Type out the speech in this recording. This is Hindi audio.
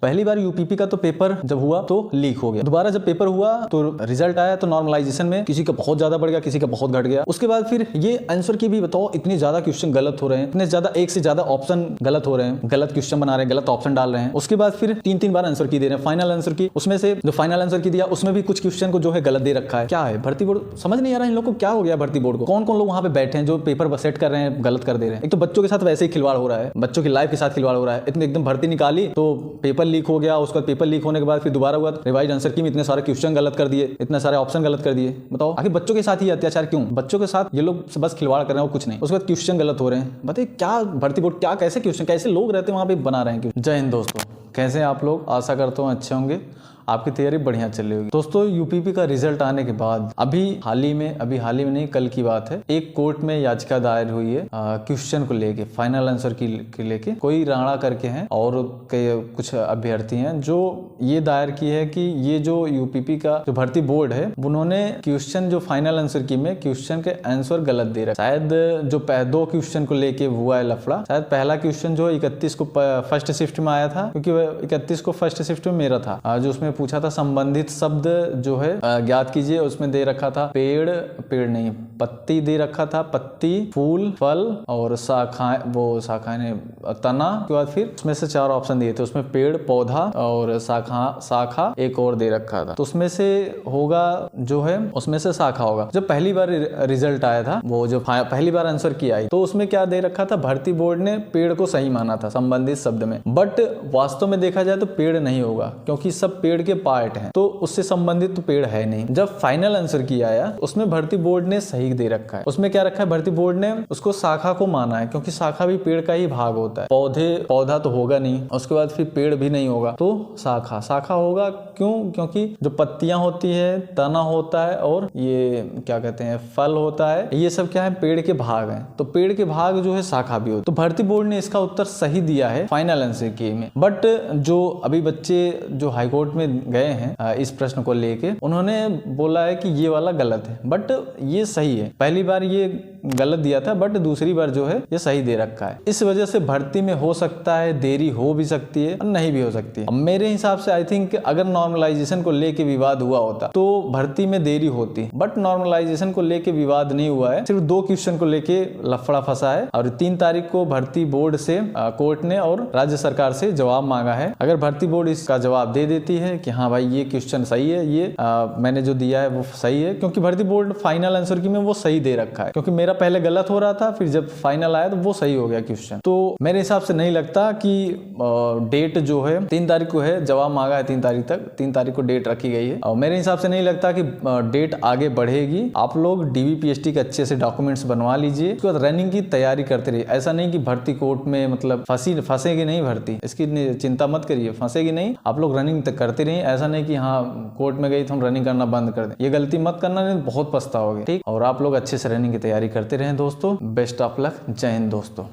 पहली बार यूपीपी का तो पेपर जब हुआ तो लीक हो गया। दोबारा जब पेपर हुआ तो रिजल्ट आया तो नॉर्मलाइजेशन में किसी का बहुत ज्यादा बढ़ गया, किसी का बहुत घट गया। उसके बाद फिर ये आंसर की भी बताओ, इतने ज्यादा क्वेश्चन गलत हो रहे हैं, इतने ज्यादा एक से ज्यादा ऑप्शन गलत हो रहे हैं, गलत क्वेश्चन बना रहे हैं, गलत ऑप्शन डाल रहे हैं। उसके बाद फिर 3-3 बार आंसर की दे रहे हैं। फाइनल आंसर की उसमें से जो फाइनल आंसर की दिया उसमें भी कुछ क्वेश्चन को जो है गलत दे रखा है। क्या है भर्ती बोर्ड, समझ नहीं आ रहा है इन लोग को क्या हो गया। भर्ती बोर्ड को कौन कौन लोग वहां पे बैठे हैं जो पेपर सेट कर रहे हैं, गलत कर दे रहे हैं। एक तो बच्चों के साथ वैसे ही खिलवाड़ हो रहा है, बच्चों की लाइफ के साथ खिलवाड़ हो रहा है। इतने एकदम भर्ती निकाली तो पेपर लीक हो गया। उसके बाद पेपर लीक होने के बाद फिर दोबारा हुआ रिवाइज आंसर की में इतने सारे क्वेश्चन गलत कर दिए, इतने सारे ऑप्शन गलत कर दिए। बताओ आखिर बच्चों के साथ ही अत्याचार क्यों? बच्चों के साथ ये लोग बस खिलवाड़ कर रहे हैं, कुछ नहीं। उसके बाद क्वेश्चन गलत हो रहे हैं। बताइए क्या भर्ती बोर्ड, क्या कैसे क्वेश्चन, कैसे लोग रहते हैं वहां पे बना रहे हैं। जय हिंद दोस्तों, कैसे हैं आप लोग? आशा करता हूँ अच्छे होंगे, आपकी तैयारी बढ़िया चल रही होगी। दोस्तों यूपीपी का रिजल्ट आने के बाद अभी हाल ही में नहीं, कल की बात है, एक कोर्ट में याचिका दायर हुई है क्वेश्चन को लेके, फाइनल आंसर की लेके। कोई राणा करके हैं और कुछ अभ्यर्थी हैं जो ये दायर की है कि ये जो यूपीपी का जो भर्ती बोर्ड है उन्होंने क्वेश्चन जो फाइनल आंसर की में क्वेश्चन के आंसर गलत दे रखा। शायद जो दो क्वेश्चन को लेके हुआ है लफड़ा। शायद पहला क्वेश्चन जो 31 को फर्स्ट शिफ्ट में आया था, क्योंकि 31 को फर्स्ट शिफ्ट में मेरा था, जो उसमें पूछा था संबंधित शब्द जो है ज्ञात कीजिए। उसमें दे रखा था पेड़ नहीं, पत्ती दे रखा था, पत्ती, फूल, फल और शाखाएं, वो शाखाएं ने तना। के बाद फिर उसमें से 4 ऑप्शन दिए थे, उसमें पेड़, पौधा और शाखा एक और दे रखा था। तो उसमें से होगा जो है, उसमें से शाखा होगा। जब पहली बार रिजल्ट आया था, वो जो पहली बार आंसर की आई, तो उसमें क्या दे रखा था, भर्ती बोर्ड ने पेड़ को सही माना था संबंधित शब्द में। बट वास्तव में देखा जाए तो पेड़ नहीं होगा, क्योंकि सब पेड़ के पार्ट हैं, तो उससे संबंधित तो पेड़ है नहीं। जब फाइनल आंसर की आया उसमें भर्ती बोर्ड ने सही दे रखा है। उसमें क्या रखा है, भर्ती बोर्ड ने उसको शाखा को माना है, क्योंकि शाखा भी पेड़ का ही भाग होता है। पौधा तो होगा नहीं, उसके बाद फिर पेड़ भी नहीं होगा, तो शाखा होगा। क्यों? क्योंकि जो पत्तियां होती है, तना होता है और ये क्या कहते हैं, फल होता है, ये सब क्या है, पेड़ के भाग हैं। तो पेड़ के भाग जो है शाखा भी होता है। तो भर्ती बोर्ड ने इसका उत्तर सही दिया है फाइनल आंसर की में। बट जो अभी बच्चे जो हाईकोर्ट में गए हैं इस प्रश्न को लेके, उन्होंने बोला है कि ये वाला गलत है, बट ये सही है। पहली बार ये गलत दिया था, बट दूसरी बार जो है ये सही दे रखा है। इस वजह से भर्ती में हो सकता है देरी हो भी सकती है और नहीं भी हो सकती है। मेरे हिसाब से आई थिंक अगर नॉर्मलाइजेशन को लेके विवाद हुआ होता तो भर्ती में देरी होती, बट नॉर्मलाइजेशन को लेके विवाद नहीं हुआ है, सिर्फ 2 क्वेश्चन को लेके लफड़ा फंसा है। और 3 तारीख को भर्ती बोर्ड से कोर्ट ने और राज्य सरकार से जवाब मांगा है। अगर भर्ती बोर्ड इसका जवाब दे देती है कि हाँ भाई ये क्वेश्चन सही है, ये मैंने जो दिया है वो सही है, क्योंकि भर्ती बोर्ड फाइनल आंसर की में वो सही दे रखा है। क्योंकि मेरा पहले गलत हो रहा था, फिर जब फाइनल आया तो वो सही हो गया क्वेश्चन। तो मेरे हिसाब से नहीं लगता कि डेट जो है 3 तारीख को है, जवाब मांगा है 3 तारीख तक, 3 तारीख को डेट रखी गई है। और मेरे हिसाब से नहीं लगता कि डेट आगे बढ़ेगी। आप लोग डीवीपीएसटी के अच्छे से डॉक्यूमेंट्स बनवा लीजिए, उसके बाद रनिंग की तैयारी करते रहिए। ऐसा नहीं कि भर्ती कोर्ट में मतलब फंसेगी नहीं भर्ती, इसकी चिंता मत करिए, फंसेगी नहीं। आप लोग रनिंग करते रहिए। ऐसा नहीं कि हाँ कोर्ट में गई तो हम रनिंग करना बंद कर दें, ये गलती मत करना, नहीं बहुत पछताओगे। ठीक, और आप लोग अच्छे से रनिंग की तैयारी करते रहें दोस्तों। Best of luck. जय हिंद दोस्तों।